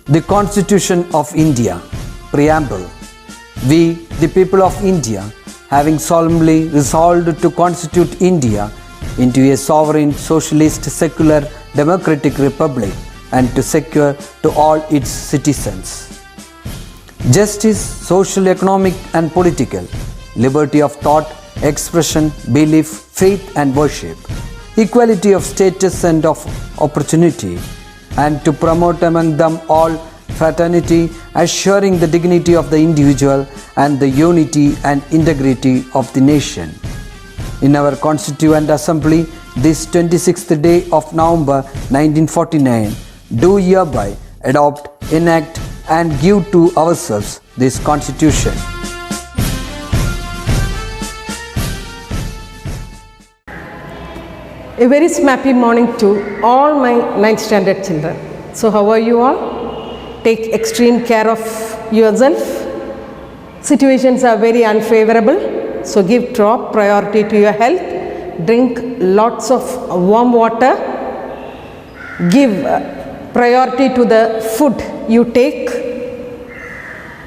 The Constitution of India, Preamble. We, the people of India, having solemnly resolved to constitute India into a sovereign, socialist, secular, democratic republic and to secure to all its citizens justice, social, economic and political, liberty of thought, expression, belief, faith and worship, equality of status and of opportunity, and to promote among them all fraternity, assuring the dignity of the individual and the unity and integrity of the nation. In our Constituent Assembly, this 26th day of November 1949, do hereby adopt, enact and give to ourselves this Constitution. A very snappy morning to all my 9th standard children. So how are you all? Take extreme care of yourself. Situations are very unfavorable, so give top priority to your health. Drink lots of warm water. Give priority to the food you take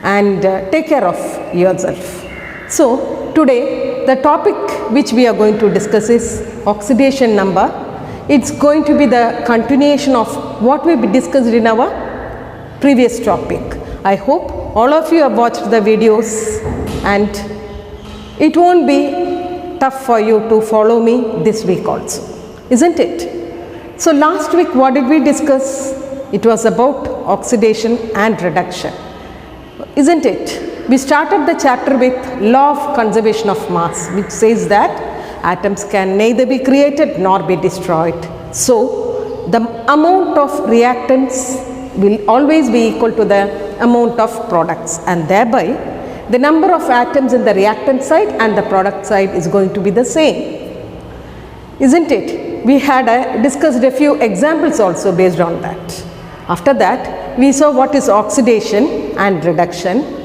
and take care of yourself. So today the topic which we are going to discuss is oxidation number. It's going to be the continuation of what we discussed in our previous topic. I hope all of you have watched the videos and it won't be tough for you to follow me this week also, isn't it? So last week what did we discuss? It was about oxidation and reduction, isn't it? We started the chapter with law of conservation of mass, which says that atoms can neither be created nor be destroyed. So the amount of reactants will always be equal to the amount of products, and thereby the number of atoms in the reactant side and the product side is going to be the same, isn't it? We had discussed a few examples also based on that. After that we saw what is oxidation and reduction,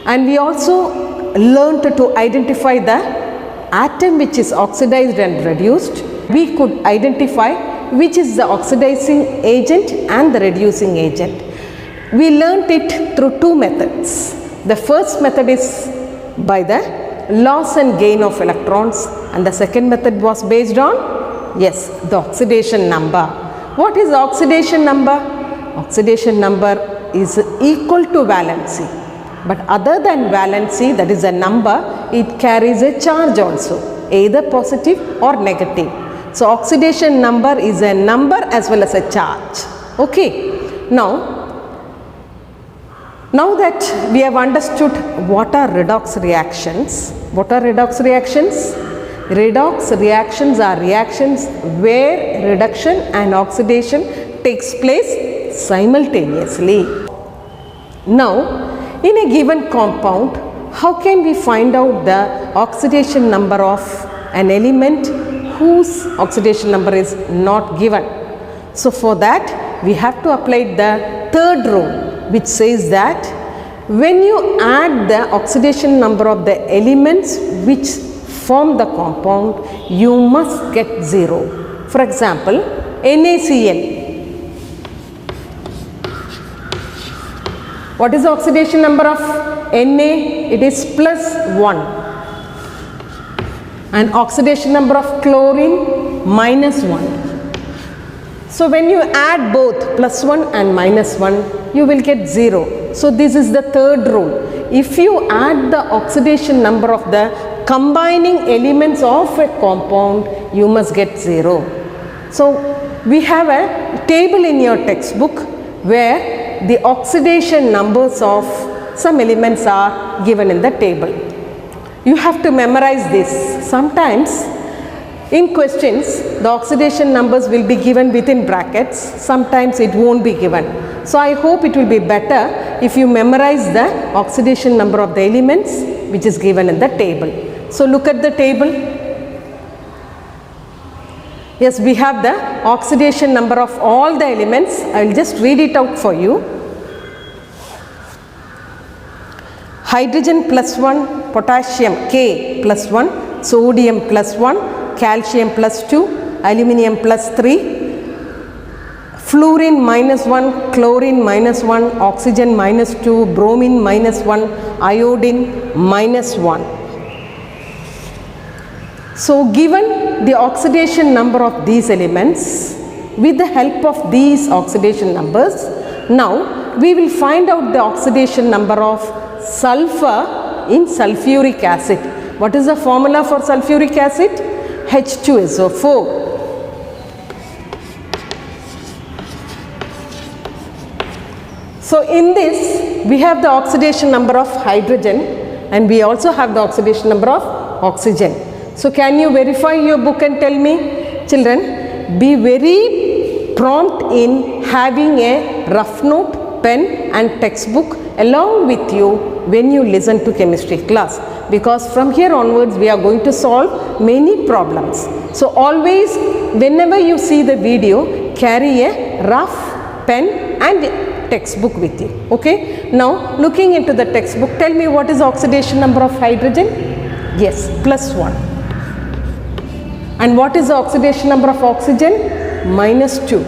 and we also learned to identify the atom which is oxidized and reduced. We could identify which is the oxidizing agent and the reducing agent. We learnt it through two methods. The first method is by the loss and gain of electrons, and the second method was based on, yes, the oxidation number. What is oxidation number? Oxidation number is equal to valency, but other than valency, that is a number, it carries a charge also, either positive or negative. So oxidation number is a number as well as a charge. Okay. Now that we have understood what are redox reactions, what are redox reactions? Redox reactions are reactions where reduction and oxidation takes place simultaneously. Now, in a given compound, how can we find out the oxidation number of an element whose oxidation number is not given? So for that we have to apply the third rule, which says that when you add the oxidation number of the elements which form the compound, you must get 0. For example, NaCl. What is the oxidation number of Na? It is +1. And oxidation number of chlorine -1. So when you add both +1 and -1, you will get 0. So this is the third rule. If you add the oxidation number of the combining elements of a compound, you must get 0. So we have a table in your textbook where the oxidation numbers of some elements are given in the table. You have to memorize this. Sometimes in questions the oxidation numbers will be given within brackets, sometimes it won't be given. So I hope it will be better if you memorize the oxidation number of the elements which is given in the table. So look at the table. Yes, we have the oxidation number of all the elements. I will just read it out for you. Hydrogen +1, potassium K +1, sodium +1, calcium +2, aluminum +3, fluorine minus 1, chlorine minus 1, oxygen minus 2, bromine minus 1, iodine minus 1. So given the oxidation number of these elements, with the help of these oxidation numbers, now we will find out the oxidation number of sulfur in sulfuric acid. What is the formula for sulfuric acid? H2SO4. So in this we have the oxidation number of hydrogen and we also have the oxidation number of oxygen. So can you verify your book and tell me? Children, be very prompt in having a rough note, pen and textbook along with you when you listen to chemistry class, because from here onwards we are going to solve many problems. So always whenever you see the video, carry a rough pen and textbook with you. Okay. Now looking into the textbook, tell me what is oxidation number of hydrogen? Yes, +1. And what is the oxidation number of oxygen? -2.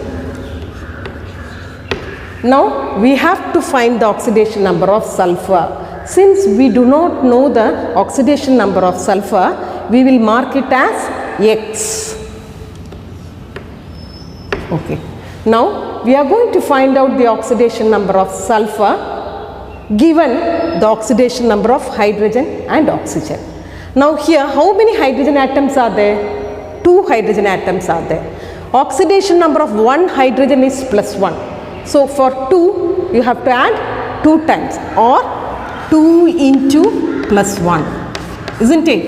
Now we have to find the oxidation number of sulfur. Since we do not know the oxidation number of sulfur, we will mark it as X. Okay. Now we are going to find out the oxidation number of sulfur given the oxidation number of hydrogen and oxygen. Now here how many hydrogen atoms are there? 2 hydrogen atoms are there. Oxidation number of one hydrogen is +1. So for 2 you have to add 2 times, or 2 into +1, isn't it?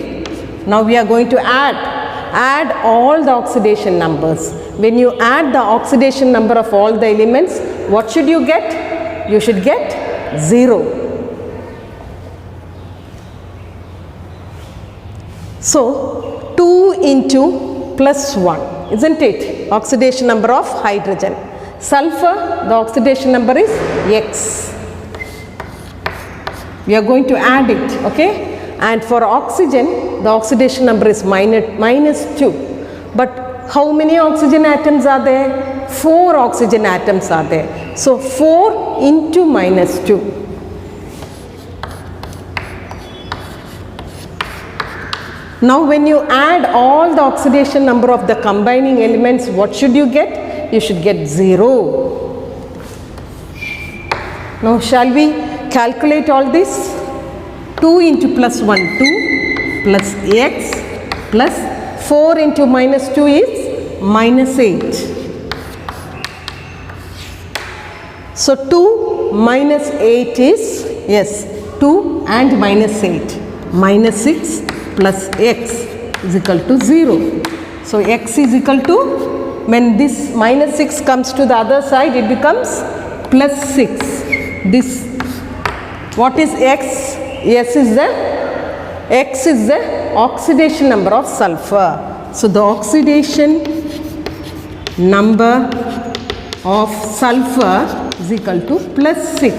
Now we are going to add all the oxidation numbers. When you add the oxidation number of all the elements, what should you get? You should get 0. So 2 into +1, isn't it? Oxidation number of hydrogen. Sulfur, the oxidation number is X. We are going to add it, okay? And for oxygen, the oxidation number is -2. But how many oxygen atoms are there? 4 oxygen atoms are there. So 4 into -2. Now when you add all the oxidation number of the combining elements, what should you get? You should get 0. Now shall we calculate all this? 2 into +1, 2 plus X plus 4 into -2 is -8. So 2 minus 8 is, yes, 2 and -8, -6 plus X is equal to 0. So X is equal to, when this -6 comes to the other side, it becomes +6. This, what is X? X is the oxidation number of sulfur. So the oxidation number of sulfur is equal to +6.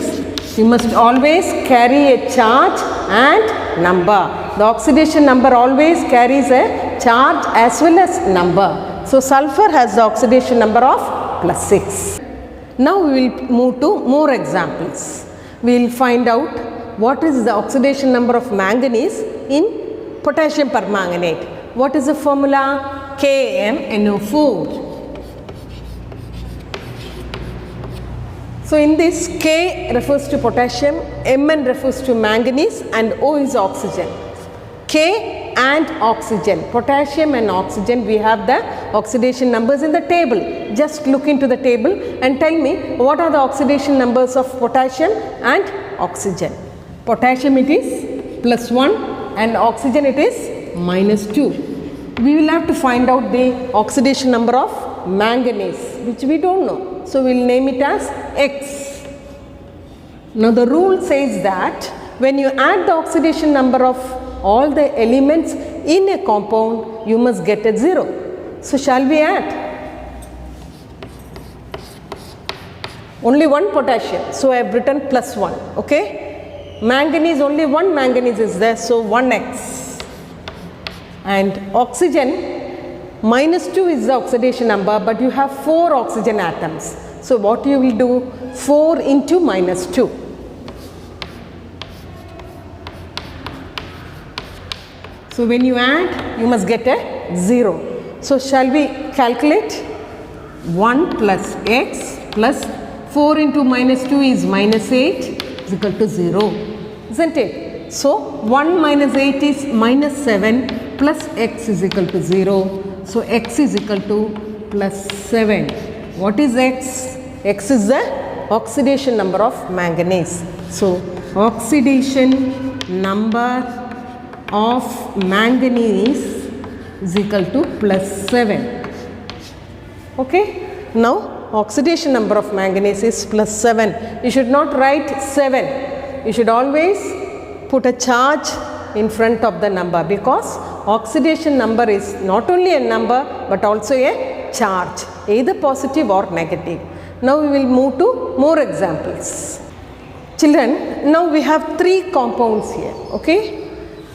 You must always carry a charge and number. The oxidation number always carries a charge as well as number. So sulfur has the oxidation number of +6. Now we will move to more examples. We will find out what is the oxidation number of manganese in potassium permanganate. What is the formula? KMnO4. So in this, K refers to potassium, Mn refers to manganese and O is oxygen. K and oxygen, potassium and oxygen, we have the oxidation numbers in the table. Just look into the table and tell me what are the oxidation numbers of potassium and oxygen. Potassium it is +1 and oxygen it is -2. We will have to find out the oxidation number of manganese, which we don't know. So we will name it as X. Now the rule says that when you add the oxidation number of all the elements in a compound, you must get a 0. So shall we add? Only one potassium, so I have written +1, okay? Manganese, only one manganese is there, so 1X. And oxygen, -2 is the oxidation number, but you have 4 oxygen atoms. So what you will do? 4 into minus 2. So when you add, you must get a 0. So shall we calculate? 1 plus x plus 4 into minus 2 is minus 8 is equal to 0, isn't it? So 1 minus 8 is minus 7 plus x is equal to 0. So x is equal to plus 7. What is x? X is the oxidation number of manganese. So oxidation number of manganese is equal to plus 7. Okay. Now oxidation number of manganese is plus 7. You should not write 7. You should always put a charge in front of the number, because oxidation number is not only a number but also a charge, either positive or negative. Now we will move to more examples. Children, now we have 3 compounds here. Okay.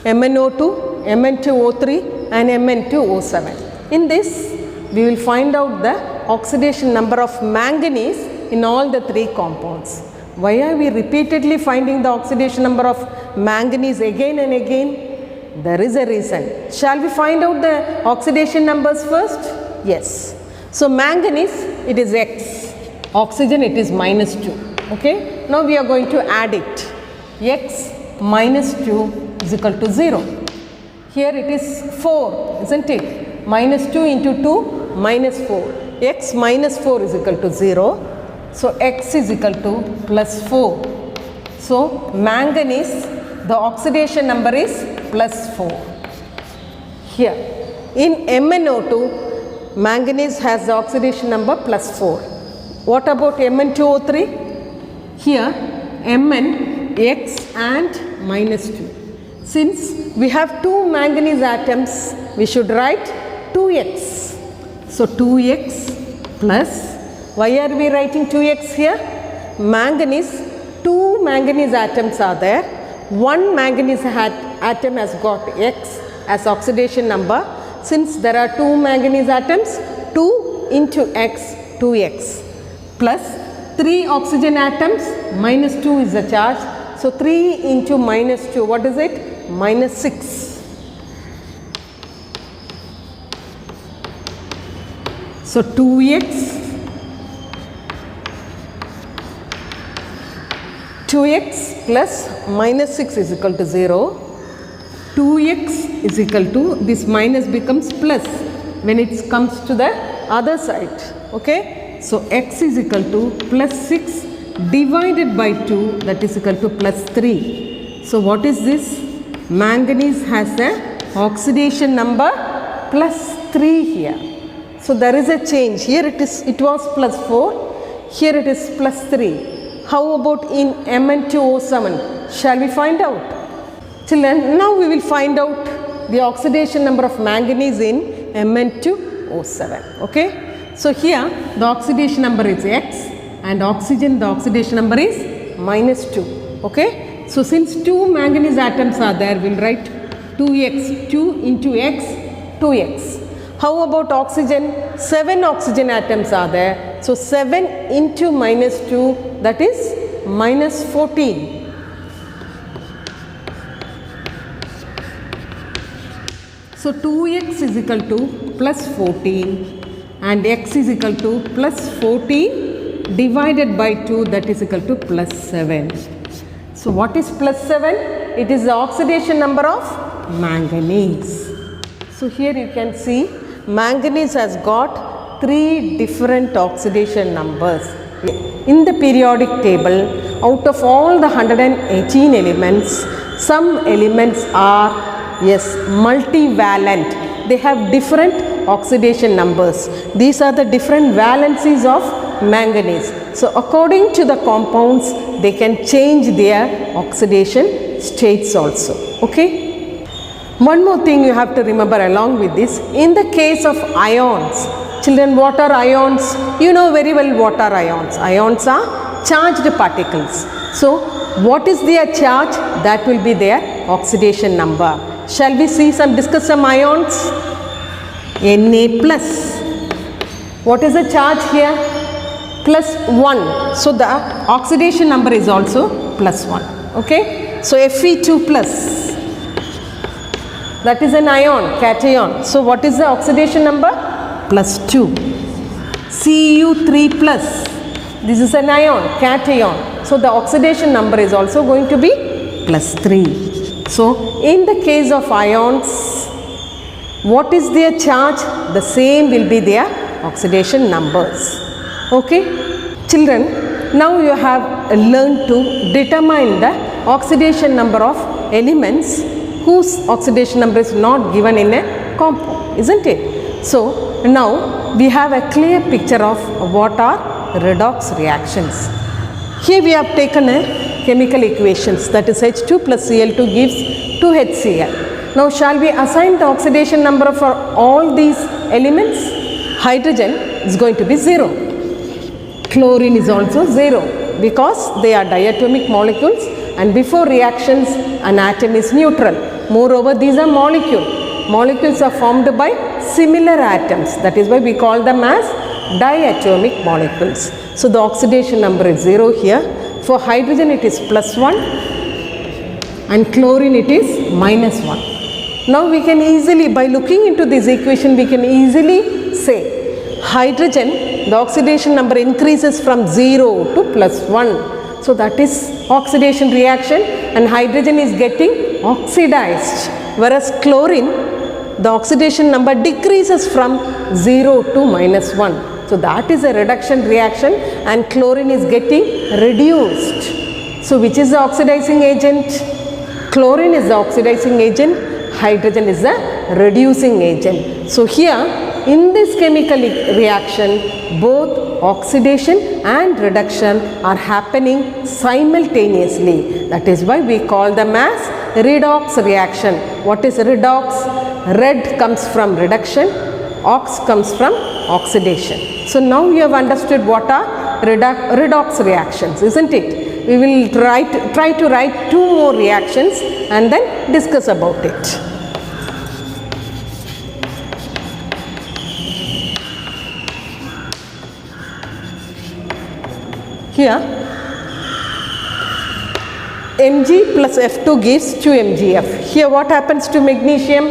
MnO2, Mn2O3 and Mn2O7. In this we will find out the oxidation number of manganese in all the 3 compounds. Why are we repeatedly finding the oxidation number of manganese again and again? There is a reason. Shall we find out the oxidation numbers first? Yes. So manganese, it is X. Oxygen, it is minus 2. Okay. Now we are going to add it. X minus 2 is equal to 0. Here it is 4, isn't it? Minus 2 into 2, minus 4. X minus 4 is equal to 0. So X is equal to plus 4. So manganese, the oxidation number is plus 4. Here in MnO2, manganese has the oxidation number plus 4. What about Mn2O3? Here Mn, X and minus 2. Since we have 2 manganese atoms, we should write 2x. So 2x plus, why are we writing 2x here? Manganese, 2 manganese atoms are there. 1 manganese atom has got X as oxidation number. Since there are 2 manganese atoms, 2 into X, 2x. Plus 3 oxygen atoms, minus 2 is the charge. So 3 into minus 2, what is it? Minus 6. So 2x plus minus 6 is equal to 0. 2x is equal to, this minus becomes plus when it comes to the other side. Okay. So x is equal to plus 6 divided by 2, that is equal to plus 3. So what is this? Manganese has a oxidation number plus 3 here. So there is a change. Here it was plus 4, here it is plus 3. How about in Mn2O7? Shall we find out? Children, now we will find out the oxidation number of manganese in Mn2O7. Okay. So here the oxidation number is X and oxygen, the oxidation number is minus 2. Okay. So since 2 manganese atoms are there, we will write 2x, 2 into x, 2x. How about oxygen? 7 oxygen atoms are there. So 7 into minus 2, that is minus 14. So 2x is equal to plus 14 and x is equal to plus 14 divided by 2, that is equal to plus 7. So what is plus 7? It is the oxidation number of manganese. So here you can see manganese has got 3 different oxidation numbers. In the periodic table, out of all the 118 elements, some elements are multivalent. They have different oxidation numbers. These are the different valencies of manganese. So according to the compounds, they can change their oxidation states also. Okay. One more thing you have to remember along with this, in the case of ions, children, what are ions? You know very well what are ions. Ions are charged particles. So what is their charge? That will be their oxidation number. Shall we discuss some ions? Na plus. What is the charge here? plus 1. So the oxidation number is also plus 1. Okay. So Fe2 plus, that is an ion, cation. So what is the oxidation number? Plus 2. Cu3 plus, this is an ion, cation. So the oxidation number is also going to be plus 3. So in the case of ions, what is their charge? The same will be their oxidation numbers. Okay. Children, now you have learned to determine the oxidation number of elements whose oxidation number is not given in a compound, isn't it? So now we have a clear picture of what are redox reactions. Here we have taken a chemical equations, that is H2 plus Cl2 gives 2HCl. Now shall we assign the oxidation number for all these elements? Hydrogen is going to be 0. Chlorine is also 0 because they are diatomic molecules, and before reactions an atom is neutral. Moreover, these are molecules. Molecules are formed by similar atoms. That is why we call them as diatomic molecules. So the oxidation number is 0 here. For hydrogen it is plus 1 and chlorine it is minus 1. Now we can easily, by looking into this equation, we can easily say hydrogen, the oxidation number increases from 0 to plus 1. So that is oxidation reaction, and hydrogen is getting oxidized, whereas chlorine, the oxidation number decreases from 0 to minus 1. So that is a reduction reaction, and chlorine is getting reduced. So which is the oxidizing agent? Chlorine is the oxidizing agent, hydrogen is the reducing agent. So here in this chemical reaction, both oxidation and reduction are happening simultaneously. That is why we call them as redox reaction. What is redox? Red comes from reduction, ox comes from oxidation. So now you have understood what are redox reactions, isn't it? We will try to write 2 more reactions and then discuss about it. Here Mg plus F2 gives 2 MgF. Here what happens to magnesium?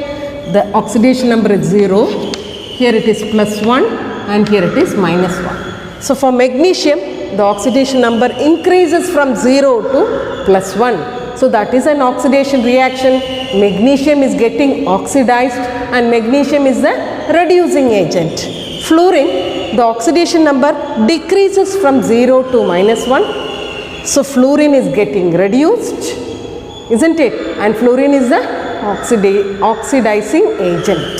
The oxidation number is 0. Here it is plus 1 and here it is minus 1. So for magnesium, the oxidation number increases from 0 to plus 1. So that is an oxidation reaction. Magnesium is getting oxidized and magnesium is the reducing agent. Fluorine, the oxidation number decreases from 0 to minus 1. So fluorine is getting reduced, isn't it? And fluorine is the oxidizing agent.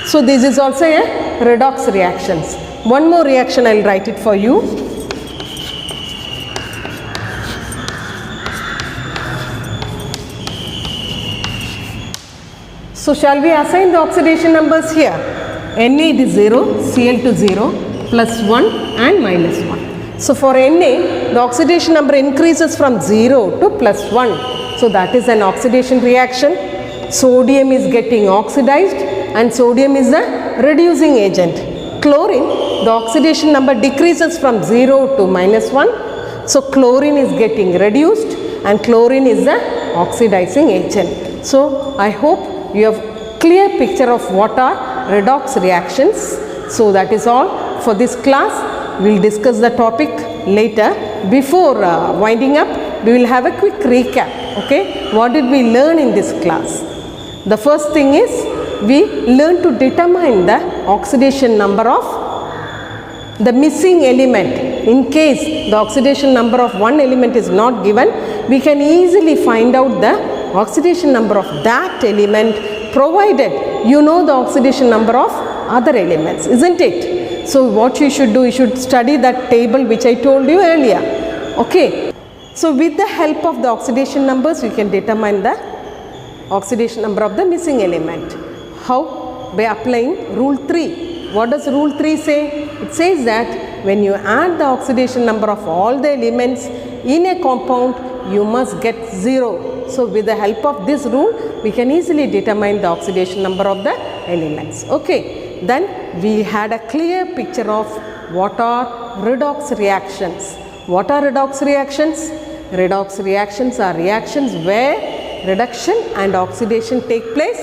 So this is also a redox reactions. One more reaction I will write it for you. So shall we assign the oxidation numbers here? Na it is 0, Cl2 0, plus 1 and minus 1. So for Na, the oxidation number increases from 0 to plus 1. So that is an oxidation reaction. Sodium is getting oxidized and sodium is the reducing agent. Chlorine, the oxidation number decreases from 0 to minus 1. So chlorine is getting reduced and chlorine is the oxidizing agent. So I hope you have clear picture of what are redox reactions. So that is all for this class. We will discuss the topic later. Before winding up, we will have a quick recap. Okay, what did we learn in this class? The first thing is we learned to determine the oxidation number of the missing element. In case the oxidation number of one element is not given, we can easily find out the oxidation number of that element, provided you know the oxidation number of other elements, isn't it? So what you should do, you should study that table which I told you earlier. Okay. So with the help of the oxidation numbers, you can determine the oxidation number of the missing element. How? By applying rule 3. What does rule 3 say? It says that when you add the oxidation number of all the elements in a compound, you must get 0. So with the help of this rule, we can easily determine the oxidation number of the elements. Okay. Then we had a clear picture of what are redox reactions. What are redox reactions? Redox reactions are reactions where reduction and oxidation take place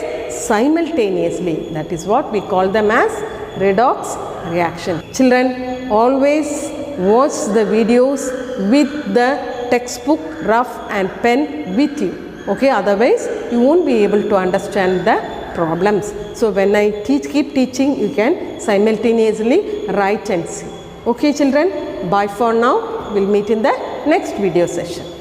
simultaneously. That is what we call them as redox reaction. Children, always watch the videos with the textbook, rough and pen with you. Okay, otherwise you won't be able to understand the problems. So when I keep teaching, you can simultaneously write and see. Okay children, bye for now. We'll meet in the next video session.